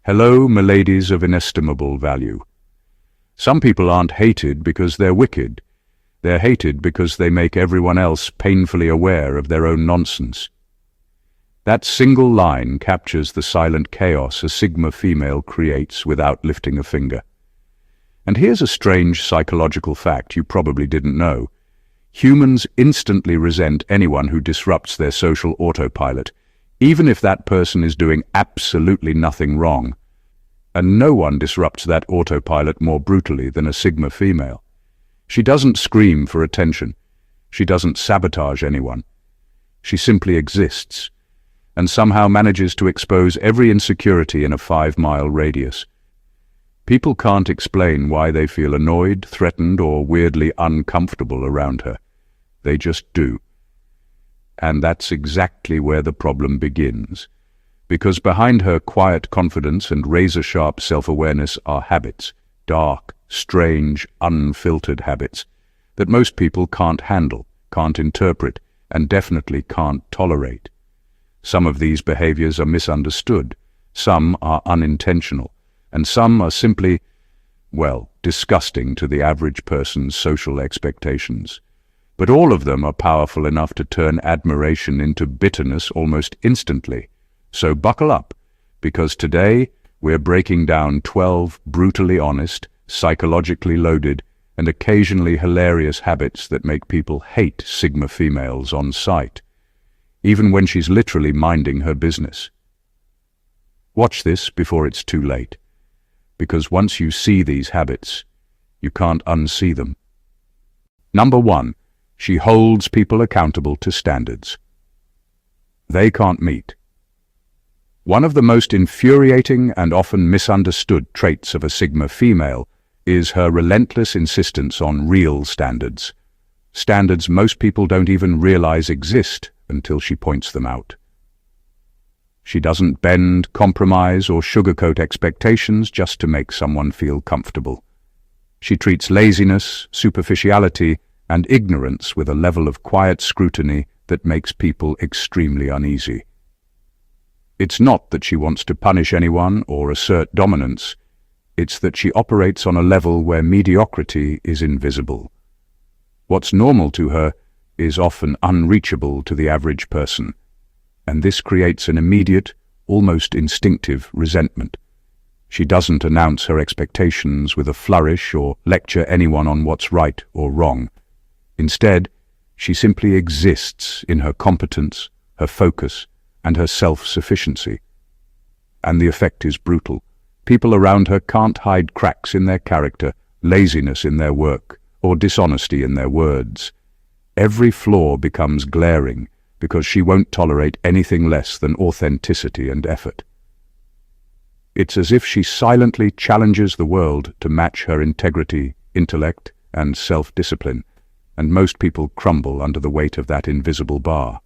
Hello, miladies of inestimable value. Some people aren't hated because they're wicked. They're hated because they make everyone else painfully aware of their own nonsense. That single line captures the silent chaos a Sigma female creates without lifting a finger. And here's a strange psychological fact you probably didn't know. Humans instantly resent anyone who disrupts their social autopilot, even if that person is doing absolutely nothing wrong. And no one disrupts that autopilot more brutally than a Sigma female. She doesn't scream for attention. She doesn't sabotage anyone. She simply exists, and somehow manages to expose every insecurity in a 5-mile radius. People can't explain why they feel annoyed, threatened, or weirdly uncomfortable around her. They just do. And that's exactly where the problem begins. Because behind her quiet confidence and razor-sharp self-awareness are habits, dark, strange, unfiltered habits, that most people can't handle, can't interpret, and definitely can't tolerate. Some of these behaviors are misunderstood, some are unintentional, and some are simply, well, disgusting to the average person's social expectations. But all of them are powerful enough to turn admiration into bitterness almost instantly. So buckle up, because today we're breaking down 12 brutally honest, psychologically loaded, and occasionally hilarious habits that make people hate Sigma females on sight, even when she's literally minding her business. Watch this before it's too late, because once you see these habits, you can't unsee them. Number 1, she holds people accountable to standards they can't meet. One of the most infuriating and often misunderstood traits of a Sigma female is her relentless insistence on real standards. Standards most people don't even realize exist until she points them out. She doesn't bend, compromise, or sugarcoat expectations just to make someone feel comfortable. She treats laziness, superficiality, and ignorance with a level of quiet scrutiny that makes people extremely uneasy. It's not that she wants to punish anyone or assert dominance. It's that she operates on a level where mediocrity is invisible. What's normal to her is often unreachable to the average person, and this creates an immediate, almost instinctive resentment. She doesn't announce her expectations with a flourish or lecture anyone on what's right or wrong. Instead, she simply exists in her competence, her focus, and her self-sufficiency. And the effect is brutal. People around her can't hide cracks in their character, laziness in their work, or dishonesty in their words. Every flaw becomes glaring because she won't tolerate anything less than authenticity and effort. It's as if she silently challenges the world to match her integrity, intellect, and self-discipline, and most people crumble under the weight of that invisible bar.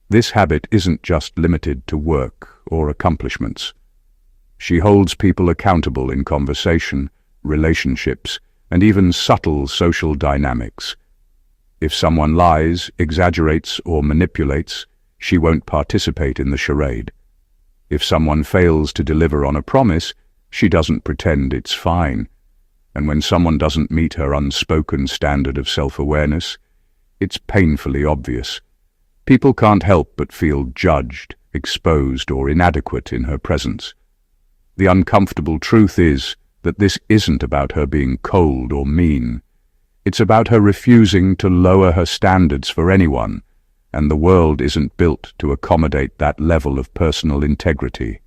This habit isn't just limited to work or accomplishments. She holds people accountable in conversation, relationships, and even subtle social dynamics. If someone lies, exaggerates, or manipulates, she won't participate in the charade. If someone fails to deliver on a promise, she doesn't pretend it's fine. And when someone doesn't meet her unspoken standard of self-awareness, it's painfully obvious. People can't help but feel judged, exposed, or inadequate in her presence. The uncomfortable truth is that this isn't about her being cold or mean. It's about her refusing to lower her standards for anyone, and the world isn't built to accommodate that level of personal integrity.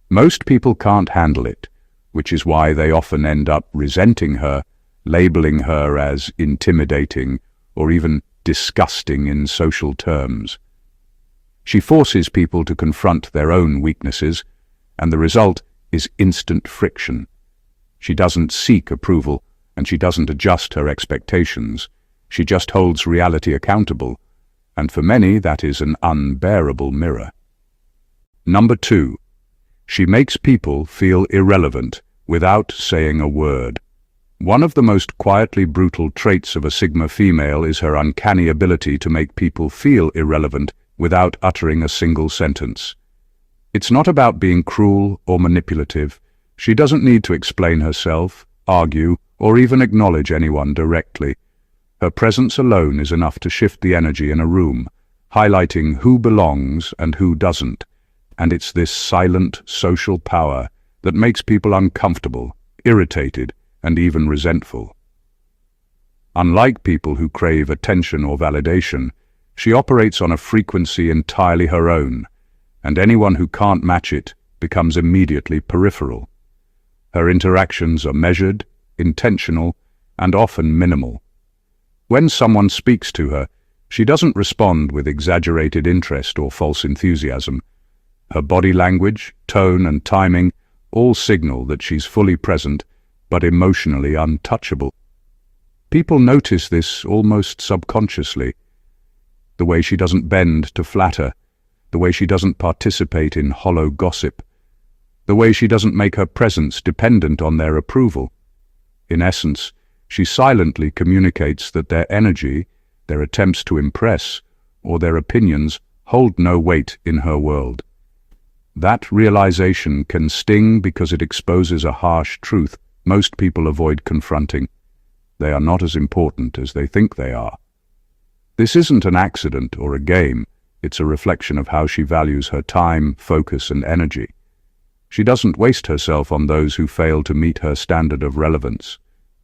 Most people can't handle it, which is why they often end up resenting her, labeling her as intimidating, or even disgusting in social terms. She forces people to confront their own weaknesses, and the result is instant friction. She doesn't seek approval, and she doesn't adjust her expectations. She just holds reality accountable, and for many that is an unbearable mirror. Number 2, she makes people feel irrelevant without saying a word. One of the most quietly brutal traits of a Sigma female is her uncanny ability to make people feel irrelevant without uttering a single sentence. It's not about being cruel or manipulative. She doesn't need to explain herself, argue, or even acknowledge anyone directly. Her presence alone is enough to shift the energy in a room, highlighting who belongs and who doesn't. And it's this silent social power that makes people uncomfortable, irritated, and even resentful. Unlike people who crave attention or validation, she operates on a frequency entirely her own, and anyone who can't match it becomes immediately peripheral. Her interactions are measured, intentional, and often minimal. When someone speaks to her, she doesn't respond with exaggerated interest or false enthusiasm. Her body language, tone, and timing all signal that she's fully present, but emotionally untouchable. People notice this almost subconsciously. The way she doesn't bend to flatter, the way she doesn't participate in hollow gossip, the way she doesn't make her presence dependent on their approval. In essence, she silently communicates that their energy, their attempts to impress, or their opinions hold no weight in her world. That realization can sting because it exposes a harsh truth most people avoid confronting. They are not as important as they think they are. This isn't an accident or a game. It's a reflection of how she values her time, focus, and energy. She doesn't waste herself on those who fail to meet her standard of relevance,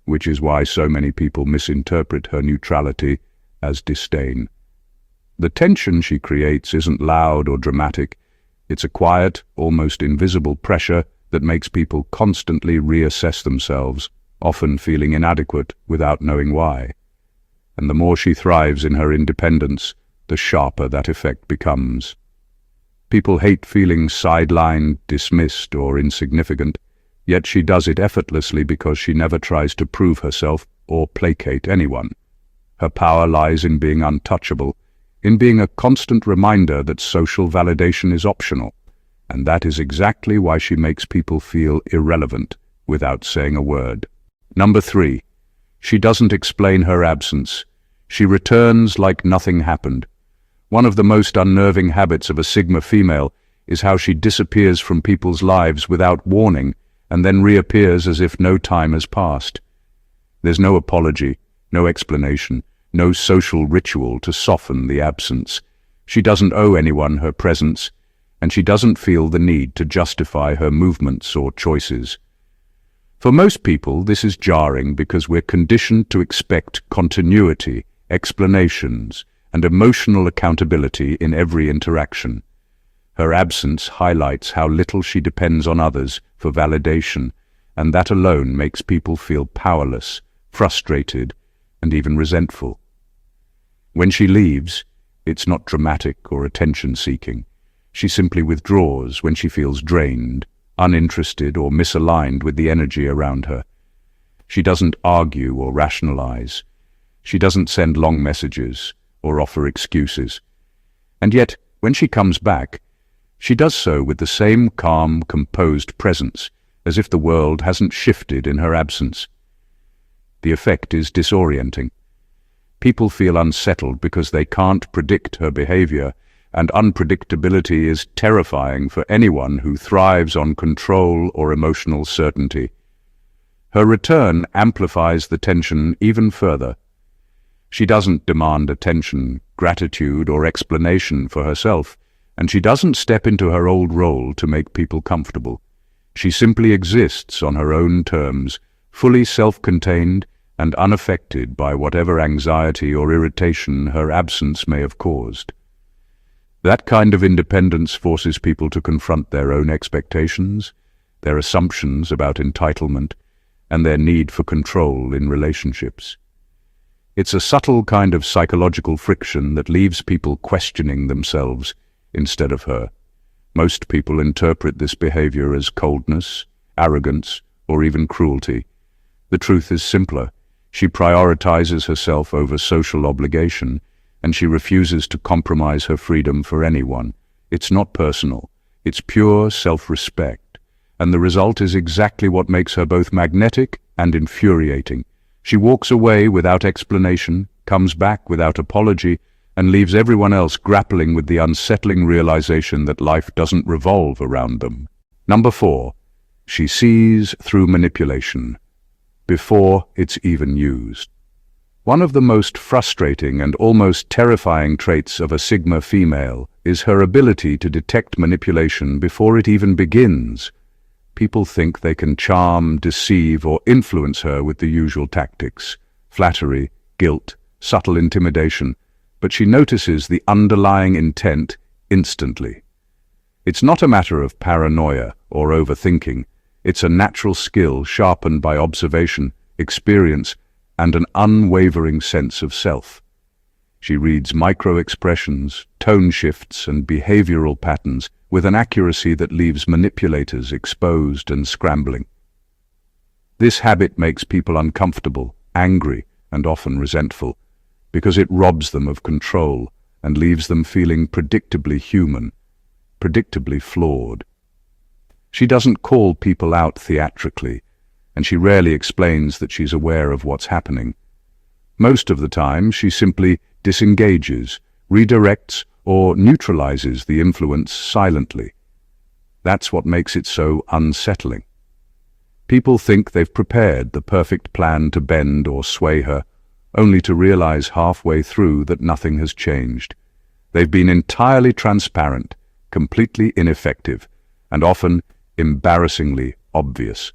which is why so many people misinterpret her neutrality as disdain. The tension she creates isn't loud or dramatic. It's a quiet, almost invisible pressure that makes people constantly reassess themselves, often feeling inadequate without knowing why. And the more she thrives in her independence, the sharper that effect becomes. People hate feeling sidelined, dismissed, or insignificant, yet she does it effortlessly because she never tries to prove herself or placate anyone. Her power lies in being untouchable, in being a constant reminder that social validation is optional, and that is exactly why she makes people feel irrelevant without saying a word. Number 3. She doesn't explain her absence. She returns like nothing happened. One of the most unnerving habits of a Sigma female is how she disappears from people's lives without warning and then reappears as if no time has passed. There's no apology, no explanation, no social ritual to soften the absence. She doesn't owe anyone her presence, and she doesn't feel the need to justify her movements or choices. For most people, this is jarring because we're conditioned to expect continuity, explanations, and emotional accountability in every interaction. Her absence highlights how little she depends on others for validation, and that alone makes people feel powerless, frustrated, and even resentful. When she leaves, it's not dramatic or attention-seeking. She simply withdraws when she feels drained, uninterested, or misaligned with the energy around her. She doesn't argue or rationalize. She doesn't send long messages or offer excuses. And yet, when she comes back, she does so with the same calm, composed presence, as if the world hasn't shifted in her absence. The effect is disorienting. People feel unsettled because they can't predict her behavior, and unpredictability is terrifying for anyone who thrives on control or emotional certainty. Her return amplifies the tension even further. She doesn't demand attention, gratitude, or explanation for herself, and she doesn't step into her old role to make people comfortable. She simply exists on her own terms, fully self-contained and unaffected by whatever anxiety or irritation her absence may have caused. That kind of independence forces people to confront their own expectations, their assumptions about entitlement, and their need for control in relationships. It's a subtle kind of psychological friction that leaves people questioning themselves instead of her. Most people interpret this behavior as coldness, arrogance, or even cruelty. The truth is simpler. She prioritizes herself over social obligation, and she refuses to compromise her freedom for anyone. It's not personal. It's pure self-respect, and the result is exactly what makes her both magnetic and infuriating. She walks away without explanation, comes back without apology, and leaves everyone else grappling with the unsettling realization that life doesn't revolve around them. Number 4. She sees through manipulation before it's even used. One of the most frustrating and almost terrifying traits of a Sigma female is her ability to detect manipulation before it even begins. People think they can charm, deceive, or influence her with the usual tactics: flattery, guilt, subtle intimidation, but she notices the underlying intent instantly. It's not a matter of paranoia or overthinking. It's a natural skill sharpened by observation, experience, and an unwavering sense of self. She reads micro-expressions, tone shifts, and behavioral patterns with an accuracy that leaves manipulators exposed and scrambling. This habit makes people uncomfortable, angry, and often resentful, because it robs them of control and leaves them feeling predictably human, predictably flawed. She doesn't call people out theatrically, and she rarely explains that she's aware of what's happening. Most of the time, she simply disengages, redirects, or neutralizes the influence silently. That's what makes it so unsettling. People think they've prepared the perfect plan to bend or sway her, only to realize halfway through that nothing has changed. They've been entirely transparent, completely ineffective, and often embarrassingly obvious.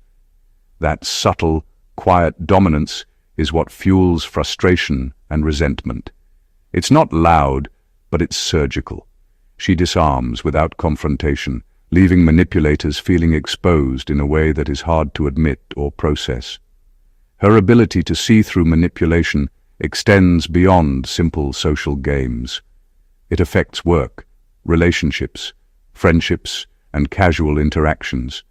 That subtle, quiet dominance is what fuels frustration and resentment. It's not loud, but it's surgical. She disarms without confrontation, leaving manipulators feeling exposed in a way that is hard to admit or process. Her ability to see through manipulation extends beyond simple social games. It affects work, relationships, friendships, and casual interactions.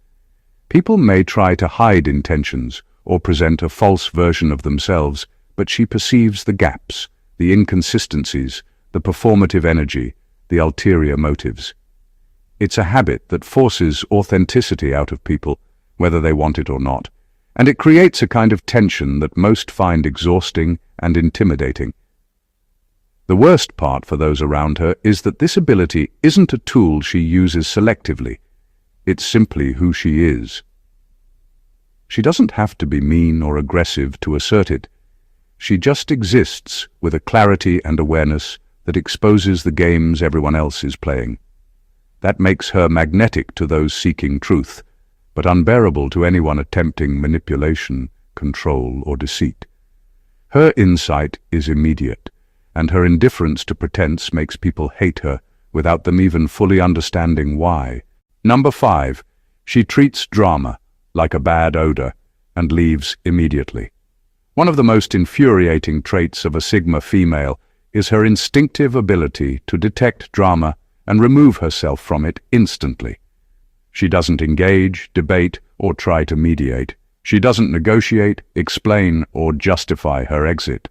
People may try to hide intentions or present a false version of themselves, but she perceives the gaps, the inconsistencies, the performative energy, the ulterior motives. It's a habit that forces authenticity out of people, whether they want it or not, and it creates a kind of tension that most find exhausting and intimidating. The worst part for those around her is that this ability isn't a tool she uses selectively. It's simply who she is. She doesn't have to be mean or aggressive to assert it. She just exists with a clarity and awareness that exposes the games everyone else is playing. That makes her magnetic to those seeking truth, but unbearable to anyone attempting manipulation, control, or deceit. Her insight is immediate, and her indifference to pretense makes people hate her without them even fully understanding why. Number 5. She treats drama like a bad odor and leaves immediately. One of the most infuriating traits of a Sigma female is her instinctive ability to detect drama and remove herself from it instantly. She doesn't engage, debate, or try to mediate. She doesn't negotiate, explain, or justify her exit.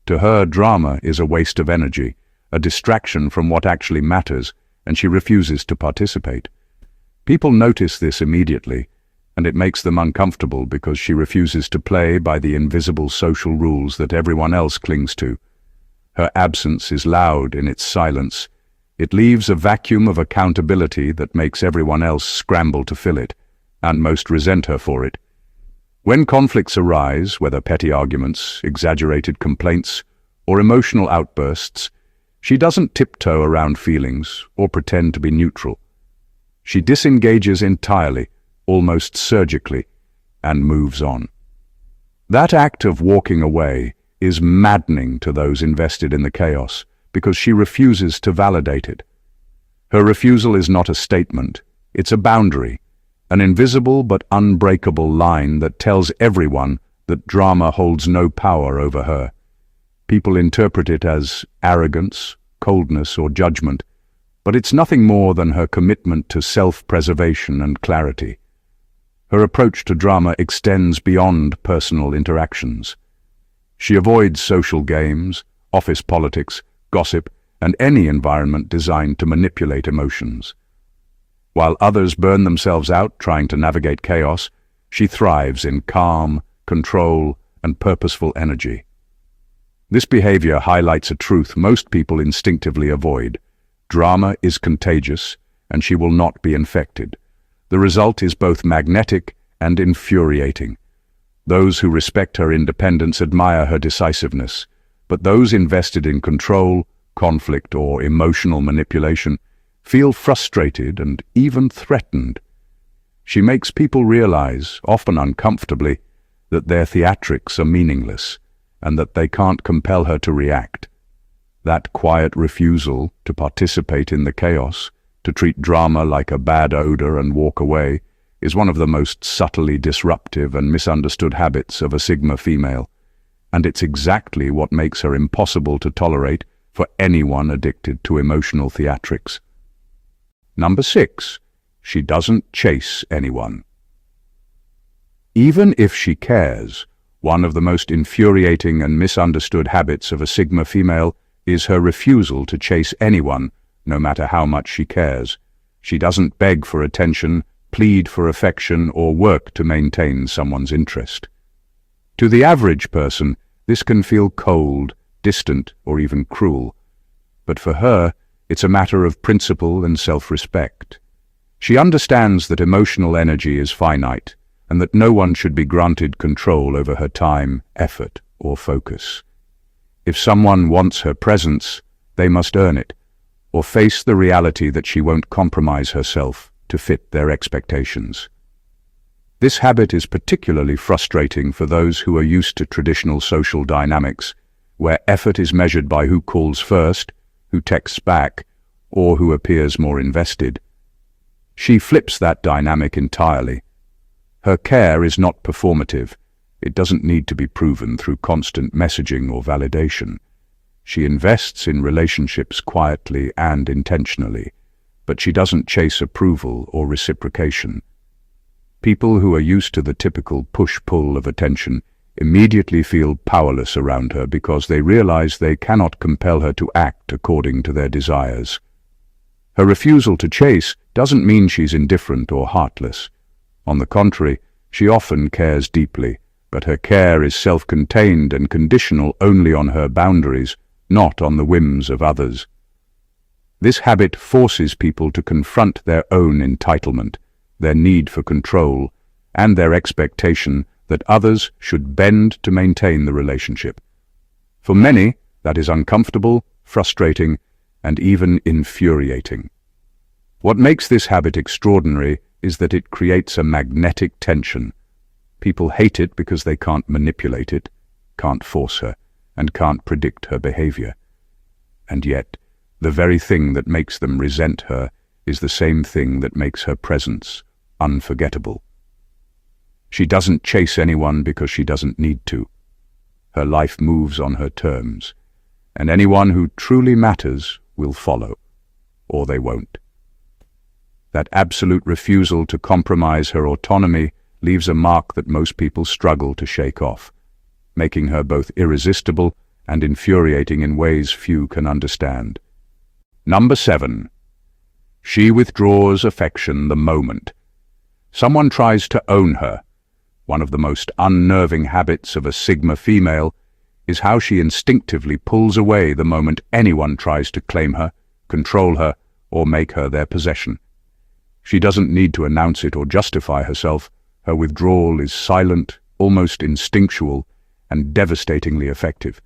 To her, drama is a waste of energy, a distraction from what actually matters, and she refuses to participate. People notice this immediately, and it makes them uncomfortable because she refuses to play by the invisible social rules that everyone else clings to. Her absence is loud in its silence. It leaves a vacuum of accountability that makes everyone else scramble to fill it, and most resent her for it. When conflicts arise, whether petty arguments, exaggerated complaints, or emotional outbursts, she doesn't tiptoe around feelings or pretend to be neutral. She disengages entirely, almost surgically, and moves on. That act of walking away is maddening to those invested in the chaos, because she refuses to validate it. Her refusal is not a statement, it's a boundary, an invisible but unbreakable line that tells everyone that drama holds no power over her. People interpret it as arrogance, coldness, or judgment, but it's nothing more than her commitment to self-preservation and clarity. Her approach to drama extends beyond personal interactions. She avoids social games, office politics, gossip, and any environment designed to manipulate emotions. While others burn themselves out trying to navigate chaos, she thrives in calm, control, and purposeful energy. This behavior highlights a truth most people instinctively avoid. Drama is contagious, and she will not be infected. The result is both magnetic and infuriating. Those who respect her independence admire her decisiveness, but those invested in control, conflict, or emotional manipulation feel frustrated and even threatened. She makes people realize, often uncomfortably, that their theatrics are meaningless and that they can't compel her to react. That quiet refusal to participate in the chaos, to treat drama like a bad odor and walk away, is one of the most subtly disruptive and misunderstood habits of a Sigma female, and it's exactly what makes her impossible to tolerate for anyone addicted to emotional theatrics. Number 6. She doesn't chase anyone. Even if she cares, one of the most infuriating and misunderstood habits of a Sigma female is her refusal to chase anyone, no matter how much she cares. She doesn't beg for attention, plead for affection, or work to maintain someone's interest. To the average person, this can feel cold, distant, or even cruel. But for her, it's a matter of principle and self-respect. She understands that emotional energy is finite, and that no one should be granted control over her time, effort, or focus. If someone wants her presence, they must earn it, or face the reality that she won't compromise herself to fit their expectations. This habit is particularly frustrating for those who are used to traditional social dynamics, where effort is measured by who calls first, who texts back, or who appears more invested. She flips that dynamic entirely. Her care is not performative. It doesn't need to be proven through constant messaging or validation. She invests in relationships quietly and intentionally, but she doesn't chase approval or reciprocation. People who are used to the typical push-pull of attention immediately feel powerless around her because they realize they cannot compel her to act according to their desires. Her refusal to chase doesn't mean she's indifferent or heartless. On the contrary, she often cares deeply, but her care is self-contained and conditional only on her boundaries, not on the whims of others. This habit forces people to confront their own entitlement, their need for control, and their expectation that others should bend to maintain the relationship. For many, that is uncomfortable, frustrating, and even infuriating. What makes this habit extraordinary is that it creates a magnetic tension. People hate it because they can't manipulate it, can't force her, and can't predict her behavior. And yet, the very thing that makes them resent her is the same thing that makes her presence unforgettable. She doesn't chase anyone because she doesn't need to. Her life moves on her terms, and anyone who truly matters will follow, or they won't. That absolute refusal to compromise her autonomy leaves a mark that most people struggle to shake off, making her both irresistible and infuriating in ways few can understand. Number 7. She withdraws affection the moment someone tries to own her. One of the most unnerving habits of a Sigma female is how she instinctively pulls away the moment anyone tries to claim her, control her, or make her their possession. She doesn't need to announce it or justify herself. Her withdrawal is silent, almost instinctual, and devastatingly effective.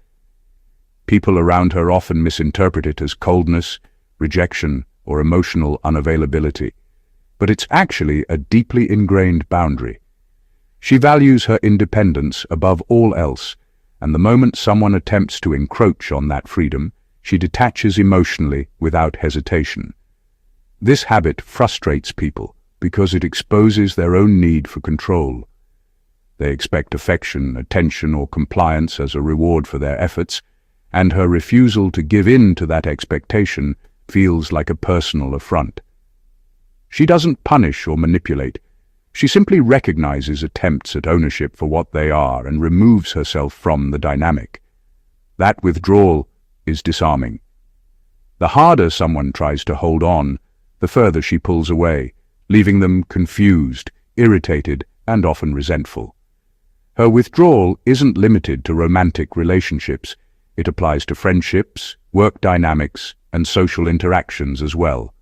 People around her often misinterpret it as coldness, rejection, or emotional unavailability, but it's actually a deeply ingrained boundary. She values her independence above all else, and the moment someone attempts to encroach on that freedom, she detaches emotionally without hesitation. This habit frustrates people because it exposes their own need for control. They expect affection, attention, or compliance as a reward for their efforts, and her refusal to give in to that expectation feels like a personal affront. She doesn't punish or manipulate. She simply recognizes attempts at ownership for what they are and removes herself from the dynamic. That withdrawal is disarming. The harder someone tries to hold on, the further she pulls away, leaving them confused, irritated, and often resentful. Her withdrawal isn't limited to romantic relationships. It applies to friendships, work dynamics, and social interactions as well.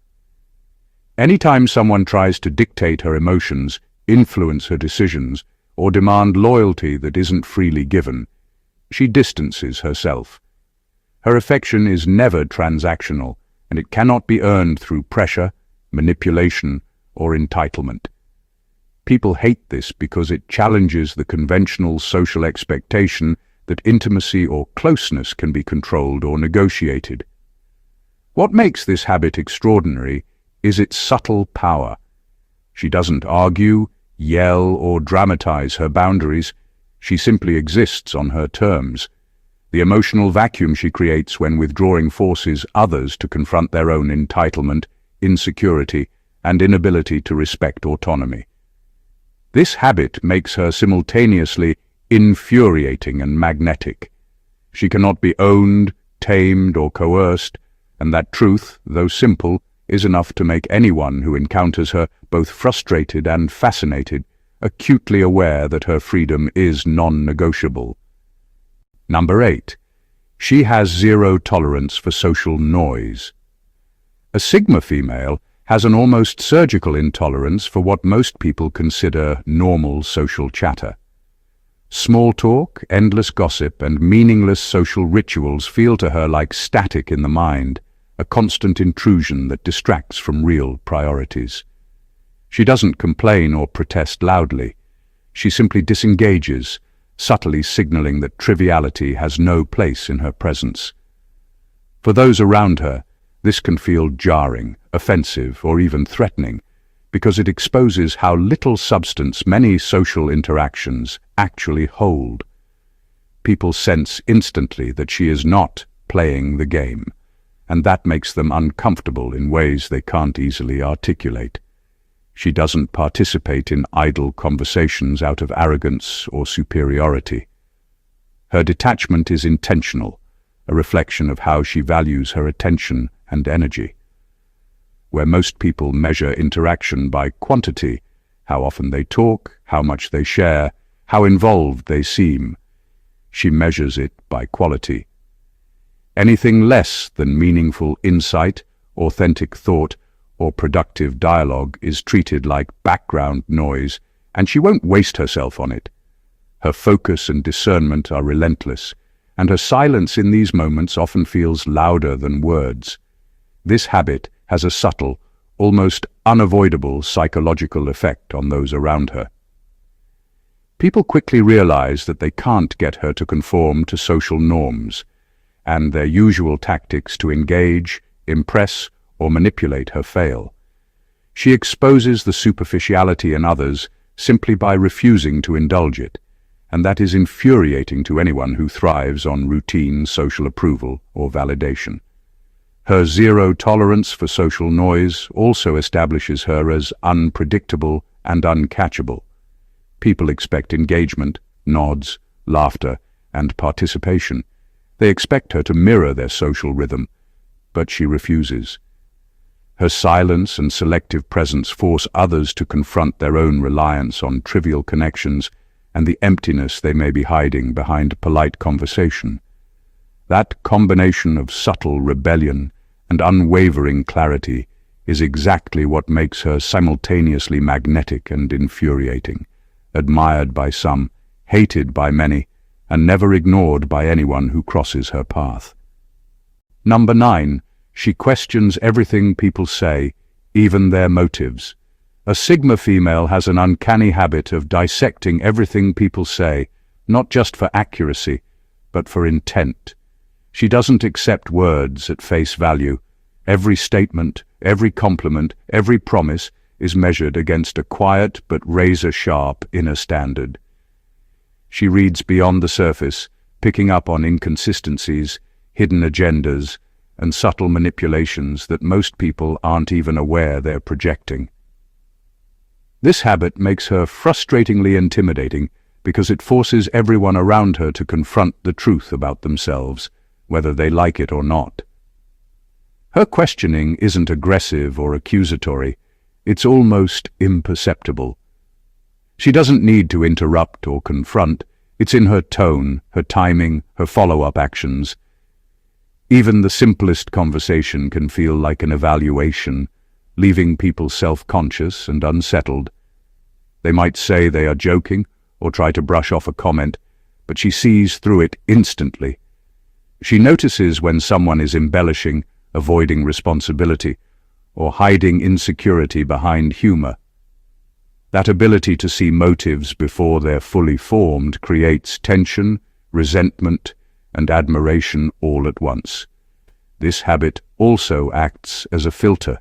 Anytime someone tries to dictate her emotions, influence her decisions, or demand loyalty that isn't freely given, she distances herself. Her affection is never transactional, and it cannot be earned through pressure, manipulation, or entitlement. People hate this because it challenges the conventional social expectation that intimacy or closeness can be controlled or negotiated. What makes this habit extraordinary is its subtle power. She doesn't argue, yell, or dramatize her boundaries. She simply exists on her terms. The emotional vacuum she creates when withdrawing forces others to confront their own entitlement, insecurity, and inability to respect autonomy. This habit makes her simultaneously infuriating and magnetic. She cannot be owned, tamed, or coerced, and that truth, though simple, is enough to make anyone who encounters her both frustrated and fascinated, acutely aware that her freedom is non-negotiable. Number 8. She has zero tolerance for social noise. A Sigma female has an almost surgical intolerance for what most people consider normal social chatter. Small talk, endless gossip, and meaningless social rituals feel to her like static in the mind, a constant intrusion that distracts from real priorities. She doesn't complain or protest loudly. She simply disengages, subtly signaling that triviality has no place in her presence. For those around her, this can feel jarring, offensive, or even threatening, because it exposes how little substance many social interactions actually hold. People sense instantly that she is not playing the game, and that makes them uncomfortable in ways they can't easily articulate. She doesn't participate in idle conversations out of arrogance or superiority. Her detachment is intentional, a reflection of how she values her attention and energy. Where most people measure interaction by quantity, how often they talk, how much they share, how involved they seem, she measures it by quality. Anything less than meaningful insight, authentic thought, or productive dialogue is treated like background noise, and she won't waste herself on it. Her focus and discernment are relentless, and her silence in these moments often feels louder than words. This habit has a subtle, almost unavoidable psychological effect on those around her. People quickly realize that they can't get her to conform to social norms, and their usual tactics to engage, impress, or manipulate her fail. She exposes the superficiality in others simply by refusing to indulge it, and that is infuriating to anyone who thrives on routine social approval or validation. Her zero tolerance for social noise also establishes her as unpredictable and uncatchable. People expect engagement, nods, laughter, and participation. They expect her to mirror their social rhythm, but she refuses. Her silence and selective presence force others to confront their own reliance on trivial connections and the emptiness they may be hiding behind polite conversation. That combination of subtle rebellion and unwavering clarity is exactly what makes her simultaneously magnetic and infuriating, admired by some, hated by many, and never ignored by anyone who crosses her path. Number 9. She questions everything people say, even their motives. A Sigma female has an uncanny habit of dissecting everything people say, not just for accuracy, but for intent. She doesn't accept words at face value. Every statement, every compliment, every promise is measured against a quiet but razor-sharp inner standard. She reads beyond the surface, picking up on inconsistencies, hidden agendas, and subtle manipulations that most people aren't even aware they're projecting. This habit makes her frustratingly intimidating because it forces everyone around her to confront the truth about themselves, whether they like it or not. Her questioning isn't aggressive or accusatory, it's almost imperceptible. She doesn't need to interrupt or confront, it's in her tone, her timing, her follow-up actions, Even the simplest conversation can feel like an evaluation, leaving people self-conscious and unsettled. They might say they are joking or try to brush off a comment, but she sees through it instantly. She notices when someone is embellishing, avoiding responsibility, or hiding insecurity behind humor. That ability to see motives before they're fully formed creates tension, resentment, and admiration all at once. This habit also acts as a filter.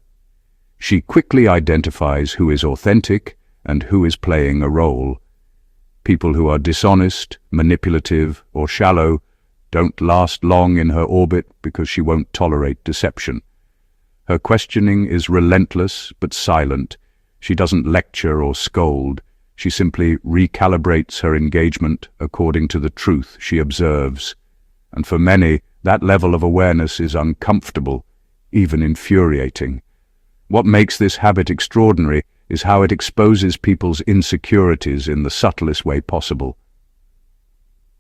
She quickly identifies who is authentic and who is playing a role. People who are dishonest, manipulative, or shallow don't last long in her orbit because she won't tolerate deception. Her questioning is relentless but silent. She doesn't lecture or scold. She simply recalibrates her engagement according to the truth she observes. And for many, that level of awareness is uncomfortable, even infuriating. What makes this habit extraordinary is how it exposes people's insecurities in the subtlest way possible.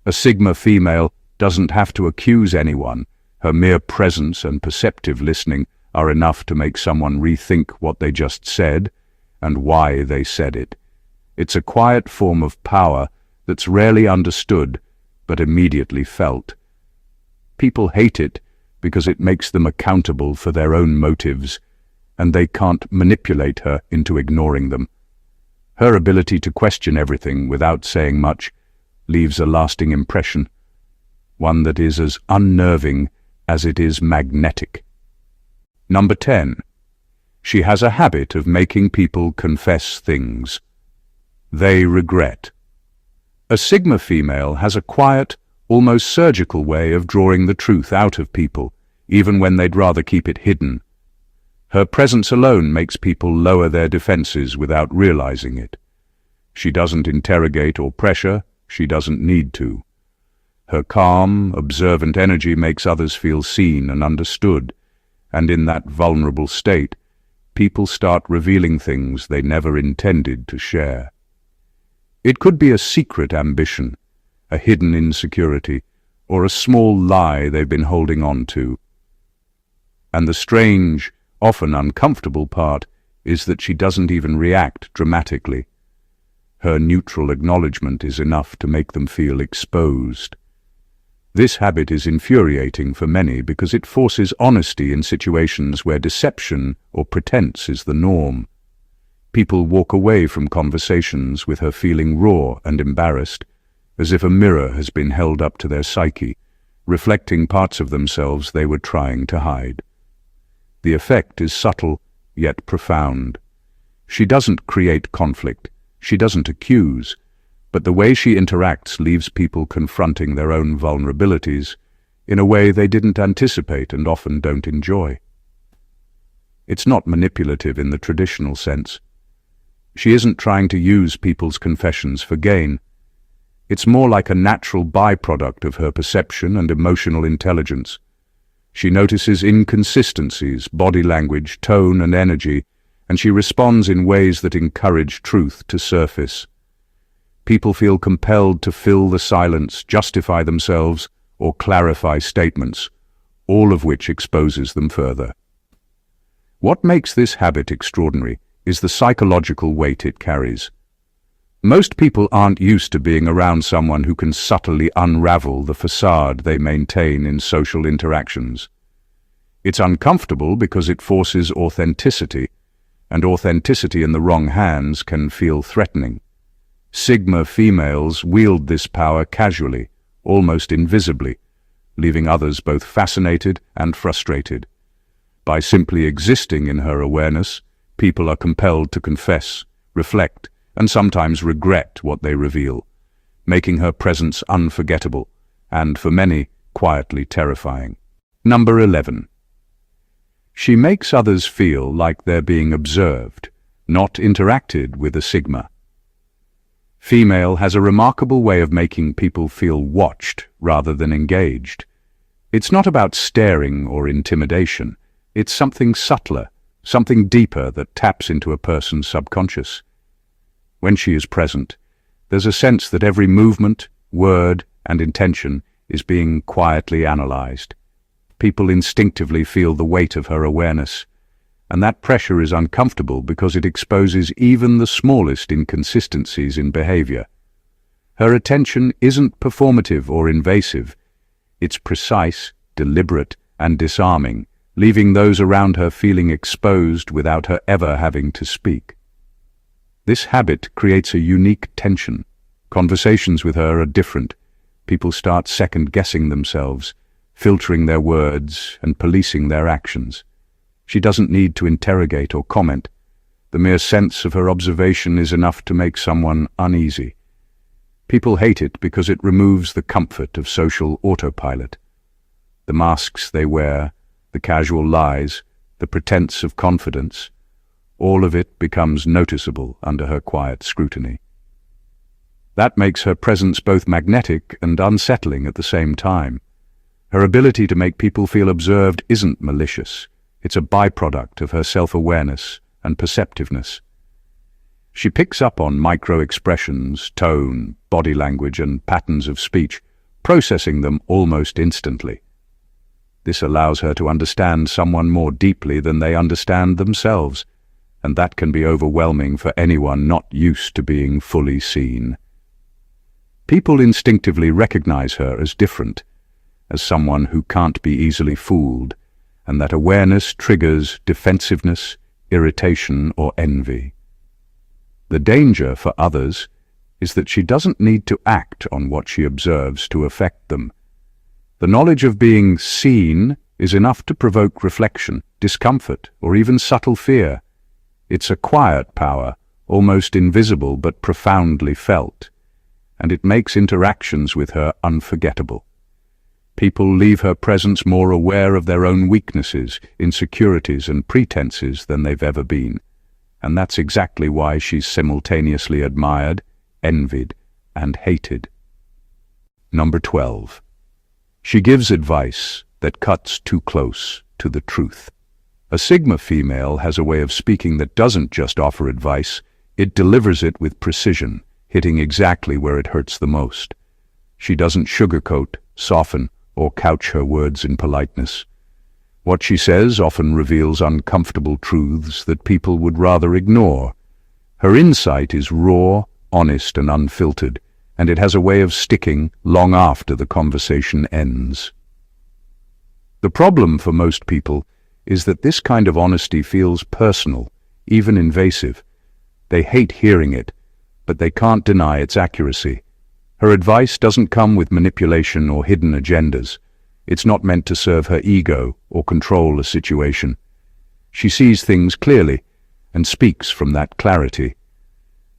A Sigma female doesn't have to accuse anyone. Her mere presence and perceptive listening are enough to make someone rethink what they just said and why they said it. It's a quiet form of power that's rarely understood but immediately felt. People hate it because it makes them accountable for their own motives, and they can't manipulate her into ignoring them. Her ability to question everything without saying much leaves a lasting impression, one that is as unnerving as it is magnetic. Number 10. She has a habit of making people confess things they regret. A Sigma female has a quiet, almost surgical way of drawing the truth out of people, even when they'd rather keep it hidden. Her presence alone makes people lower their defenses without realizing it. She doesn't interrogate or pressure, she doesn't need to. Her calm, observant energy makes others feel seen and understood, and in that vulnerable state, people start revealing things they never intended to share. It could be a secret ambition, a hidden insecurity, or a small lie they've been holding on to. And the strange, often uncomfortable part is that she doesn't even react dramatically. Her neutral acknowledgement is enough to make them feel exposed. This habit is infuriating for many because it forces honesty in situations where deception or pretense is the norm. People walk away from conversations with her feeling raw and embarrassed, as if a mirror has been held up to their psyche, reflecting parts of themselves they were trying to hide. The effect is subtle, yet profound. She doesn't create conflict, she doesn't accuse, but the way she interacts leaves people confronting their own vulnerabilities in a way they didn't anticipate and often don't enjoy. It's not manipulative in the traditional sense. She isn't trying to use people's confessions for gain. It's more like a natural byproduct of her perception and emotional intelligence. She notices inconsistencies, body language, tone, and energy, and she responds in ways that encourage truth to surface. People feel compelled to fill the silence, justify themselves, or clarify statements, all of which exposes them further. What makes this habit extraordinary is the psychological weight it carries. Most people aren't used to being around someone who can subtly unravel the facade they maintain in social interactions. It's uncomfortable because it forces authenticity, and authenticity in the wrong hands can feel threatening. Sigma females wield this power casually, almost invisibly, leaving others both fascinated and frustrated. By simply existing in her awareness, people are compelled to confess, reflect, and sometimes regret what they reveal, making her presence unforgettable and, for many, quietly terrifying. Number 11. She makes others feel like they're being observed, not interacted with. A Sigma female has a remarkable way of making people feel watched rather than engaged. It's not about staring or intimidation. It's something subtler, something deeper that taps into a person's subconscious. When she is present, there's a sense that every movement, word, and intention is being quietly analyzed. People instinctively feel the weight of her awareness, and that pressure is uncomfortable because it exposes even the smallest inconsistencies in behavior. Her attention isn't performative or invasive. It's precise, deliberate, and disarming, leaving those around her feeling exposed without her ever having to speak. This habit creates a unique tension. Conversations with her are different. People start second-guessing themselves, filtering their words and policing their actions. She doesn't need to interrogate or comment. The mere sense of her observation is enough to make someone uneasy. People hate it because it removes the comfort of social autopilot. The masks they wear, the casual lies, the pretense of confidence, all of it becomes noticeable under her quiet scrutiny. That makes her presence both magnetic and unsettling at the same time. Her ability to make people feel observed isn't malicious. It's a byproduct of her self-awareness and perceptiveness. She picks up on micro-expressions, tone, body language, and patterns of speech, processing them almost instantly. This allows her to understand someone more deeply than they understand themselves, and that can be overwhelming for anyone not used to being fully seen. People instinctively recognize her as different, as someone who can't be easily fooled, and that awareness triggers defensiveness, irritation, or envy. The danger for others is that she doesn't need to act on what she observes to affect them. The knowledge of being seen is enough to provoke reflection, discomfort, or even subtle fear. It's a quiet power, almost invisible but profoundly felt, and it makes interactions with her unforgettable. People leave her presence more aware of their own weaknesses, insecurities, and pretenses than they've ever been. And that's exactly why she's simultaneously admired, envied, and hated. Number 12. She gives advice that cuts too close to the truth. A Sigma female has a way of speaking that doesn't just offer advice, it delivers it with precision, hitting exactly where it hurts the most. She doesn't sugarcoat, soften, or couch her words in politeness. What she says often reveals uncomfortable truths that people would rather ignore. Her insight is raw, honest, and unfiltered, and it has a way of sticking long after the conversation ends. The problem for most people is that this kind of honesty feels personal, even invasive. They hate hearing it, but they can't deny its accuracy. Her advice doesn't come with manipulation or hidden agendas. It's not meant to serve her ego or control a situation. She sees things clearly and speaks from that clarity.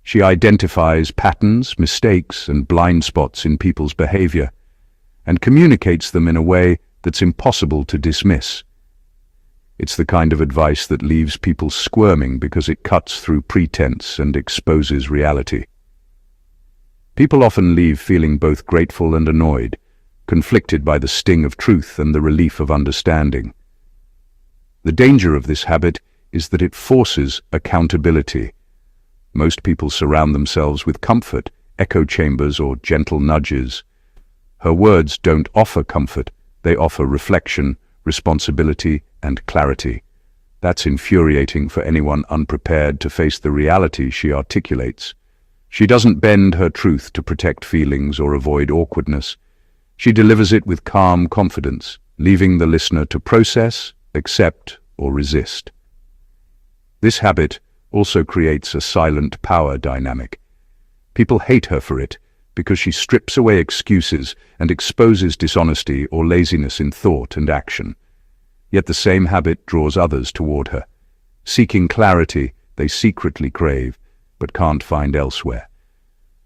She identifies patterns, mistakes, and blind spots in people's behavior, and communicates them in a way that's impossible to dismiss. It's the kind of advice that leaves people squirming because it cuts through pretense and exposes reality. People often leave feeling both grateful and annoyed, conflicted by the sting of truth and the relief of understanding. The danger of this habit is that it forces accountability. Most people surround themselves with comfort, echo chambers, or gentle nudges. Her words don't offer comfort, they offer reflection, responsibility, and clarity. That's infuriating for anyone unprepared to face the reality she articulates. She doesn't bend her truth to protect feelings or avoid awkwardness. She delivers it with calm confidence, leaving the listener to process, accept, or resist. This habit also creates a silent power dynamic. People hate her for it because she strips away excuses and exposes dishonesty or laziness in thought and action. Yet the same habit draws others toward her, seeking clarity they secretly crave but can't find elsewhere.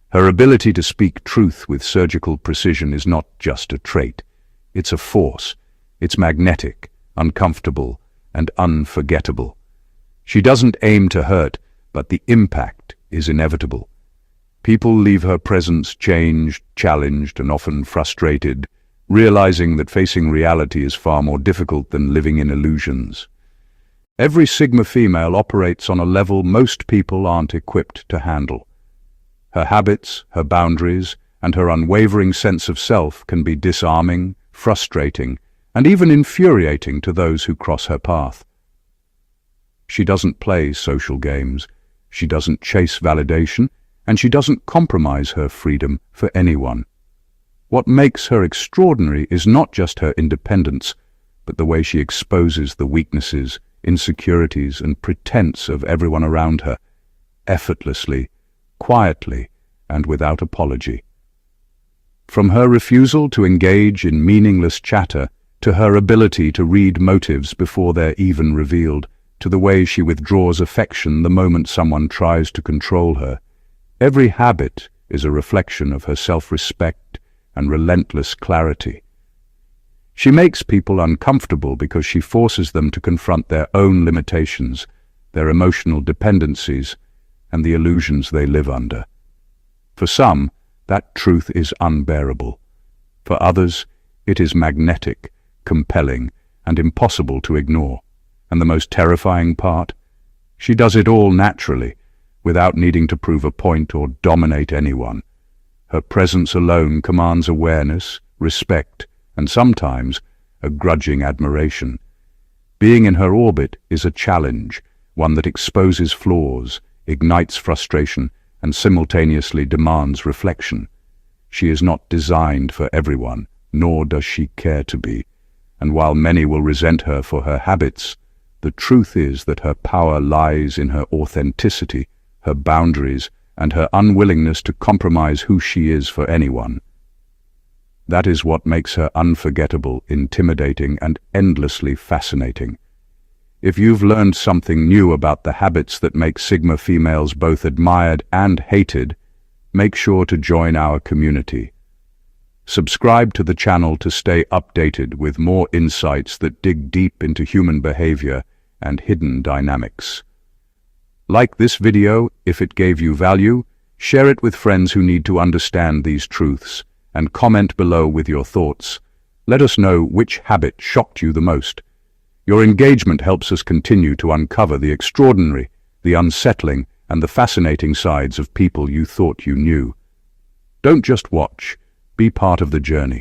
Her ability to speak truth with surgical precision is not just a trait. It's a force. It's magnetic, uncomfortable, and unforgettable. She doesn't aim to hurt, but the impact is inevitable. People leave her presence changed, challenged, and often frustrated, realizing that facing reality is far more difficult than living in illusions. Every Sigma female operates on a level most people aren't equipped to handle. Her habits, her boundaries, and her unwavering sense of self can be disarming, frustrating, and even infuriating to those who cross her path. She doesn't play social games, she doesn't chase validation, and she doesn't compromise her freedom for anyone. What makes her extraordinary is not just her independence, but the way she exposes the weaknesses, insecurities, and pretense of everyone around her, effortlessly, quietly, and without apology. From her refusal to engage in meaningless chatter, to her ability to read motives before they're even revealed, to the way she withdraws affection the moment someone tries to control her, every habit is a reflection of her self-respect and relentless clarity. She makes people uncomfortable because she forces them to confront their own limitations, their emotional dependencies, and the illusions they live under. For some, that truth is unbearable. For others, it is magnetic, compelling, and impossible to ignore. And the most terrifying part? She does it all naturally, without needing to prove a point or dominate anyone. Her presence alone commands awareness, respect, and sometimes a grudging admiration. Being in her orbit is a challenge, one that exposes flaws, ignites frustration, and simultaneously demands reflection. She is not designed for everyone, nor does she care to be. And while many will resent her for her habits, the truth is that her power lies in her authenticity, her boundaries, and her unwillingness to compromise who she is for anyone. That is what makes her unforgettable, intimidating, and endlessly fascinating. If you've learned something new about the habits that make Sigma females both admired and hated, make sure to join our community. Subscribe to the channel to stay updated with more insights that dig deep into human behavior and hidden dynamics. Like this video if it gave you value, share it with friends who need to understand these truths, and comment below with your thoughts. Let us know which habit shocked you the most. Your engagement helps us continue to uncover the extraordinary, the unsettling, and the fascinating sides of people you thought you knew. Don't just watch, be part of the journey.